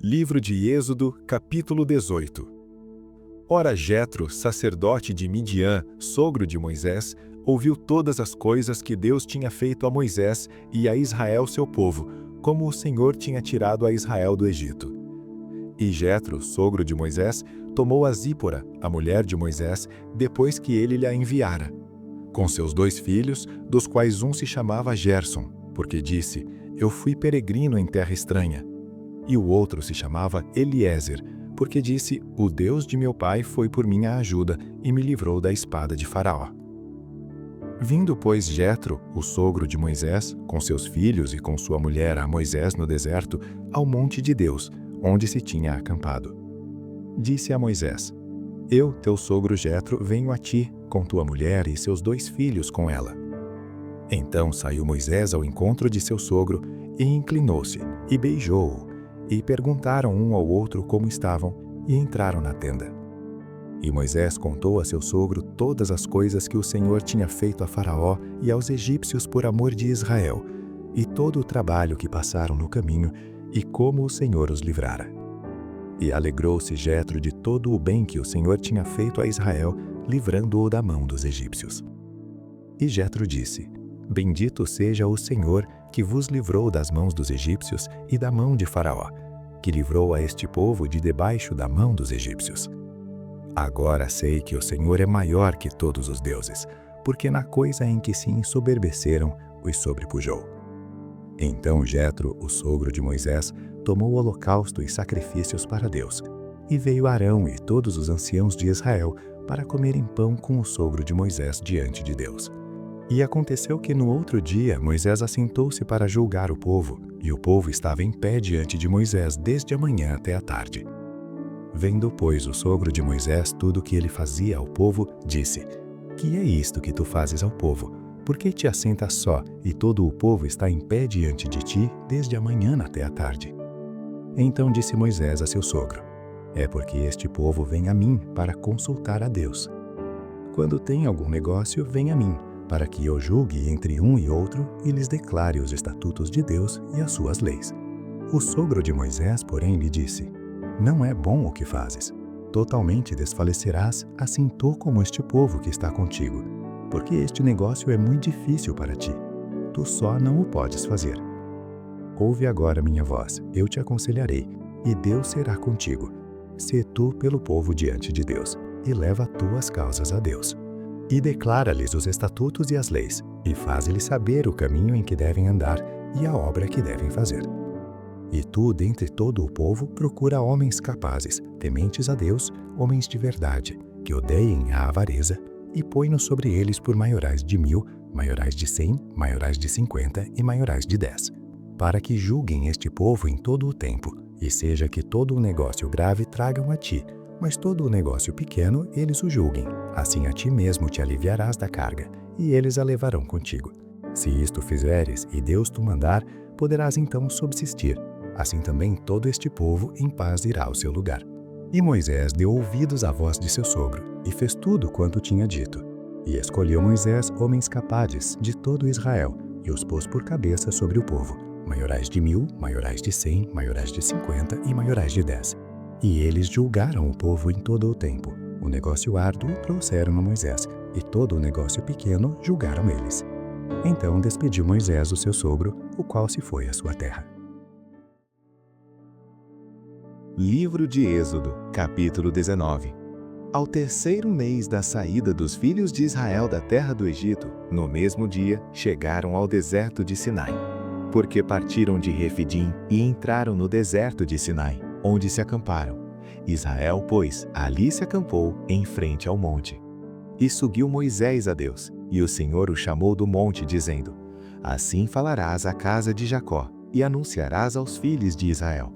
Livro de Êxodo, capítulo 18. Ora Jetro, sacerdote de Midian, sogro de Moisés, ouviu todas as coisas que Deus tinha feito a Moisés e a Israel seu povo, como o Senhor tinha tirado a Israel do Egito. E Jetro, sogro de Moisés, tomou a Zípora, a mulher de Moisés, depois que ele lhe a enviara, com seus 2 filhos, dos quais um se chamava Gerson, porque disse: Eu fui peregrino em terra estranha. E o outro se chamava Eliezer, porque disse: O Deus de meu pai foi por minha ajuda e me livrou da espada de Faraó. Vindo, pois, Jetro, o sogro de Moisés, com seus filhos e com sua mulher a Moisés no deserto, ao monte de Deus, onde se tinha acampado. Disse a Moisés: Eu, teu sogro Jetro, venho a ti, com tua mulher e seus 2 filhos com ela. Então saiu Moisés ao encontro de seu sogro e inclinou-se e beijou-o. E perguntaram um ao outro como estavam, e entraram na tenda. E Moisés contou a seu sogro todas as coisas que o Senhor tinha feito a Faraó e aos egípcios por amor de Israel, e todo o trabalho que passaram no caminho, e como o Senhor os livrara. E alegrou-se Jetro de todo o bem que o Senhor tinha feito a Israel, livrando-o da mão dos egípcios. E Jetro disse: Bendito seja o Senhor, que vos livrou das mãos dos egípcios e da mão de Faraó, que livrou a este povo de debaixo da mão dos egípcios. Agora sei que o Senhor é maior que todos os deuses, porque na coisa em que se ensoberbeceram, os sobrepujou. Então Jetro, o sogro de Moisés, tomou o holocausto e sacrifícios para Deus, e veio Arão e todos os anciãos de Israel para comerem pão com o sogro de Moisés diante de Deus. E aconteceu que no outro dia Moisés assentou-se para julgar o povo, e o povo estava em pé diante de Moisés desde a manhã até a tarde. Vendo, pois, o sogro de Moisés tudo o que ele fazia ao povo, disse: Que é isto que tu fazes ao povo? Por que te assentas só, e todo o povo está em pé diante de ti desde a manhã até a tarde? Então disse Moisés a seu sogro: É porque este povo vem a mim para consultar a Deus. Quando tem algum negócio, vem a mim, para que eu julgue entre um e outro e lhes declare os estatutos de Deus e as suas leis. O sogro de Moisés, porém, lhe disse: Não é bom o que fazes. Totalmente desfalecerás, assim tu como este povo que está contigo, porque este negócio é muito difícil para ti. Tu só não o podes fazer. Ouve agora minha voz, eu te aconselharei, e Deus será contigo. Sê tu pelo povo diante de Deus, e leva tuas causas a Deus. E declara-lhes os estatutos e as leis, e faz-lhes saber o caminho em que devem andar e a obra que devem fazer. E tu, dentre todo o povo, procura homens capazes, tementes a Deus, homens de verdade, que odeiem a avareza, e põe-nos sobre eles por maiorais de 1000, maiorais de 100, maiorais de 50 e maiorais de 10, para que julguem este povo em todo o tempo, e seja que todo o negócio grave tragam a ti, mas todo o negócio pequeno eles o julguem. Assim a ti mesmo te aliviarás da carga, e eles a levarão contigo. Se isto fizeres e Deus te mandar, poderás então subsistir. Assim também todo este povo em paz irá ao seu lugar. E Moisés deu ouvidos à voz de seu sogro, e fez tudo quanto tinha dito. E escolheu Moisés homens capazes de todo Israel, e os pôs por cabeça sobre o povo, maiorais de 1000, maiorais de 100, maiorais de 50 e maiorais de 10. E eles julgaram o povo em todo o tempo. O negócio árduo trouxeram a Moisés, e todo o negócio pequeno julgaram eles. Então despediu Moisés o seu sogro, o qual se foi à sua terra. Livro de Êxodo, capítulo 19. Ao 3º mês da saída dos filhos de Israel da terra do Egito, no mesmo dia, chegaram ao deserto de Sinai. Porque partiram de Refidim e entraram no deserto de Sinai, onde se acamparam. Israel, pois, ali se acampou, em frente ao monte. E subiu Moisés a Deus, e o Senhor o chamou do monte, dizendo: Assim falarás à casa de Jacó, e anunciarás aos filhos de Israel: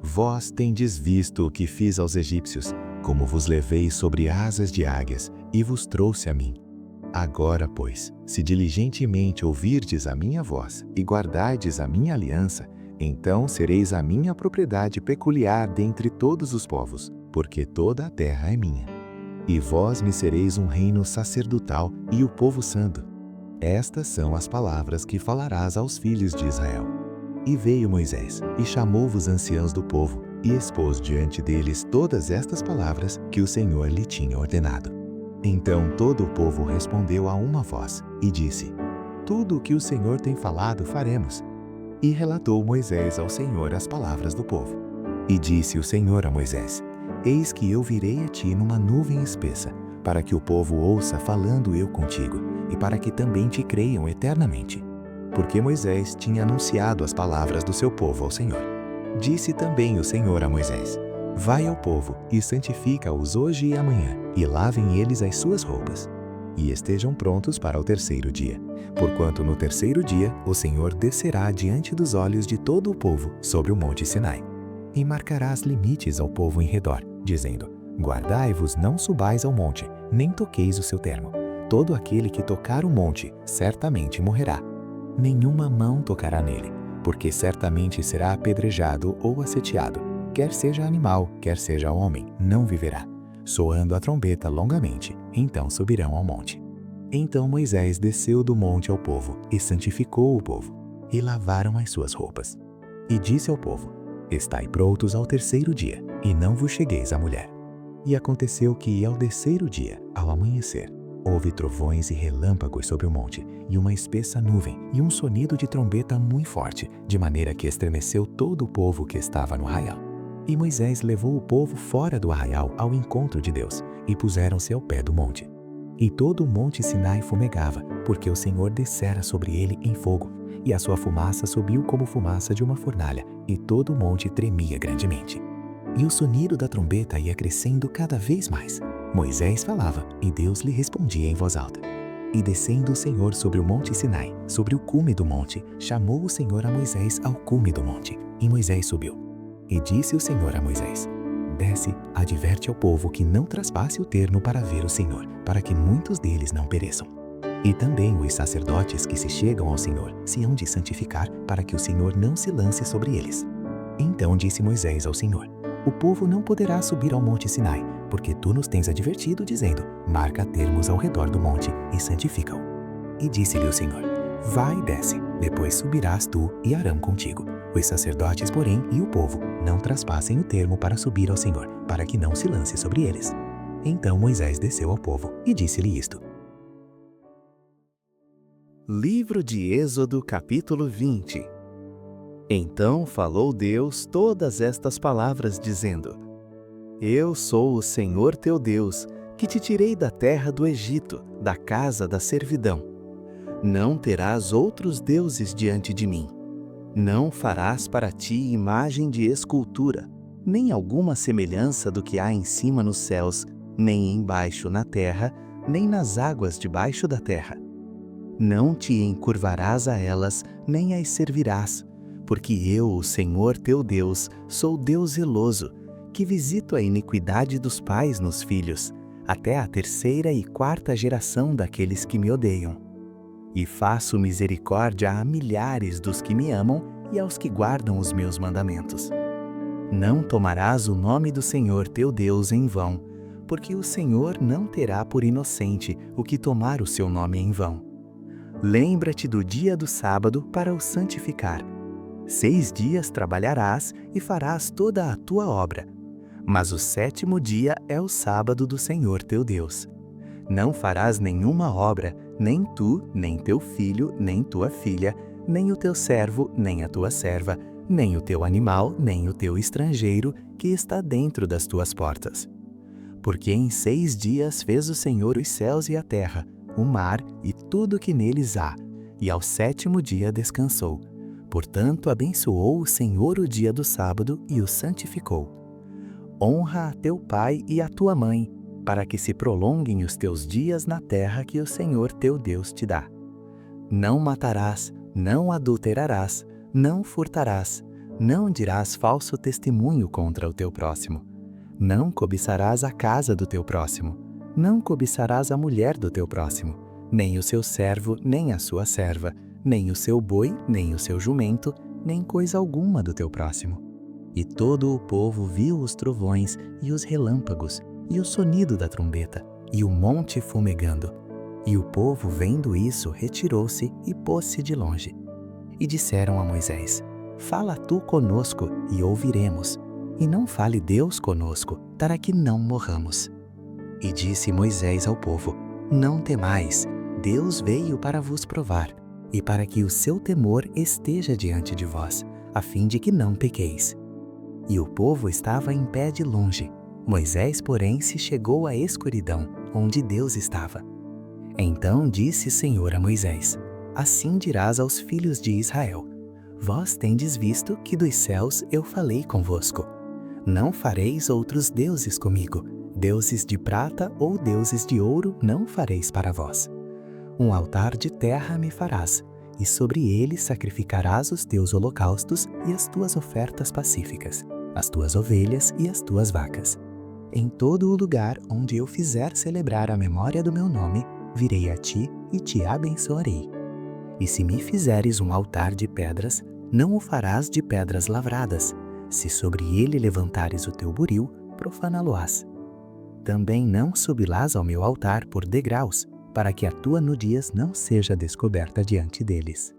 Vós tendes visto o que fiz aos egípcios, como vos levei sobre asas de águias, e vos trouxe a mim. Agora, pois, se diligentemente ouvirdes a minha voz, e guardardes a minha aliança, então sereis a minha propriedade peculiar dentre todos os povos, porque toda a terra é minha. E vós me sereis um reino sacerdotal e o povo santo. Estas são as palavras que falarás aos filhos de Israel. E veio Moisés, e chamou os anciãos do povo, e expôs diante deles todas estas palavras que o Senhor lhe tinha ordenado. Então todo o povo respondeu a uma voz e disse: Tudo o que o Senhor tem falado faremos. E relatou Moisés ao Senhor as palavras do povo. E disse o Senhor a Moisés: Eis que eu virei a ti numa nuvem espessa, para que o povo ouça falando eu contigo, e para que também te creiam eternamente. Porque Moisés tinha anunciado as palavras do seu povo ao Senhor. Disse também o Senhor a Moisés: Vai ao povo e santifica-os hoje e amanhã, e lavem eles as suas roupas. E estejam prontos para o terceiro dia, porquanto no terceiro dia o Senhor descerá diante dos olhos de todo o povo sobre o monte Sinai. E marcarás limites ao povo em redor, dizendo: Guardai-vos, não subais ao monte, nem toqueis o seu termo. Todo aquele que tocar o monte certamente morrerá. Nenhuma mão tocará nele, porque certamente será apedrejado ou asseteado. Quer seja animal, quer seja homem, não viverá. Soando a trombeta longamente, então subirão ao monte. Então Moisés desceu do monte ao povo e santificou o povo, e lavaram as suas roupas. E disse ao povo: Estai prontos ao terceiro dia, e não vos chegueis à mulher. E aconteceu que ao terceiro dia, ao amanhecer, houve trovões e relâmpagos sobre o monte, e uma espessa nuvem, e um sonido de trombeta muito forte, de maneira que estremeceu todo o povo que estava no arraial. E Moisés levou o povo fora do arraial ao encontro de Deus, e puseram-se ao pé do monte. E todo o monte Sinai fumegava, porque o Senhor descera sobre ele em fogo, e a sua fumaça subiu como fumaça de uma fornalha, e todo o monte tremia grandemente. E o sonido da trombeta ia crescendo cada vez mais. Moisés falava, e Deus lhe respondia em voz alta. E descendo o Senhor sobre o monte Sinai, sobre o cume do monte, chamou o Senhor a Moisés ao cume do monte, e Moisés subiu. E disse o Senhor a Moisés: Desce, adverte ao povo que não traspasse o termo para ver o Senhor, para que muitos deles não pereçam. E também os sacerdotes que se chegam ao Senhor se hão de santificar, para que o Senhor não se lance sobre eles. Então disse Moisés ao Senhor: O povo não poderá subir ao monte Sinai, porque tu nos tens advertido, dizendo: Marca termos ao redor do monte e santifica-o. E disse-lhe o Senhor: Vai e desce, depois subirás tu e Arão contigo. Os sacerdotes, porém, e o povo não traspassem o termo para subir ao Senhor, para que não se lance sobre eles. Então Moisés desceu ao povo e disse-lhe isto. Livro de Êxodo, capítulo 20. Então falou Deus todas estas palavras, dizendo: Eu sou o Senhor teu Deus, que te tirei da terra do Egito, da casa da servidão. Não terás outros deuses diante de mim. Não farás para ti imagem de escultura, nem alguma semelhança do que há em cima nos céus, nem embaixo na terra, nem nas águas debaixo da terra. Não te encurvarás a elas, nem as servirás, porque eu, o Senhor teu Deus, sou Deus zeloso, que visito a iniquidade dos pais nos filhos, até a terceira e quarta geração daqueles que me odeiam. E faço misericórdia a milhares dos que me amam e aos que guardam os meus mandamentos. Não tomarás o nome do Senhor teu Deus em vão, porque o Senhor não terá por inocente o que tomar o seu nome em vão. Lembra-te do dia do sábado para o santificar. 6 dias trabalharás e farás toda a tua obra. Mas o 7º dia é o sábado do Senhor teu Deus. Não farás nenhuma obra, nem tu, nem teu filho, nem tua filha, nem o teu servo, nem a tua serva, nem o teu animal, nem o teu estrangeiro, que está dentro das tuas portas. Porque em 6 dias fez o Senhor os céus e a terra, o mar e tudo que neles há, e ao 7º dia descansou. Portanto, abençoou o Senhor o dia do sábado e o santificou. Honra a teu pai e a tua mãe, para que se prolonguem os teus dias na terra que o Senhor teu Deus te dá. Não matarás, não adulterarás, não furtarás, não dirás falso testemunho contra o teu próximo. Não cobiçarás a casa do teu próximo, não cobiçarás a mulher do teu próximo, nem o seu servo, nem a sua serva, nem o seu boi, nem o seu jumento, nem coisa alguma do teu próximo. E todo o povo viu os trovões e os relâmpagos, e o sonido da trombeta, e o monte fumegando. E o povo, vendo isso, retirou-se e pôs-se de longe. E disseram a Moisés: Fala tu conosco, e ouviremos. e não fale Deus conosco, para que não morramos. E disse Moisés ao povo: Não temais, Deus veio para vos provar, e para que o seu temor esteja diante de vós, a fim de que não pequeis. E o povo estava em pé de longe. Moisés, porém, se chegou à escuridão, onde Deus estava. Então disse o Senhor a Moisés: Assim dirás aos filhos de Israel: Vós tendes visto que dos céus eu falei convosco. Não fareis outros deuses comigo, deuses de prata ou deuses de ouro não fareis para vós. Um altar de terra me farás, e sobre ele sacrificarás os teus holocaustos e as tuas ofertas pacíficas, as tuas ovelhas e as tuas vacas. Em todo o lugar onde eu fizer celebrar a memória do meu nome, virei a ti e te abençoarei. E se me fizeres um altar de pedras, não o farás de pedras lavradas. Se sobre ele levantares o teu buril, profaná-lo-ás. Também não subirás ao meu altar por degraus, para que a tua nudez não seja descoberta diante deles.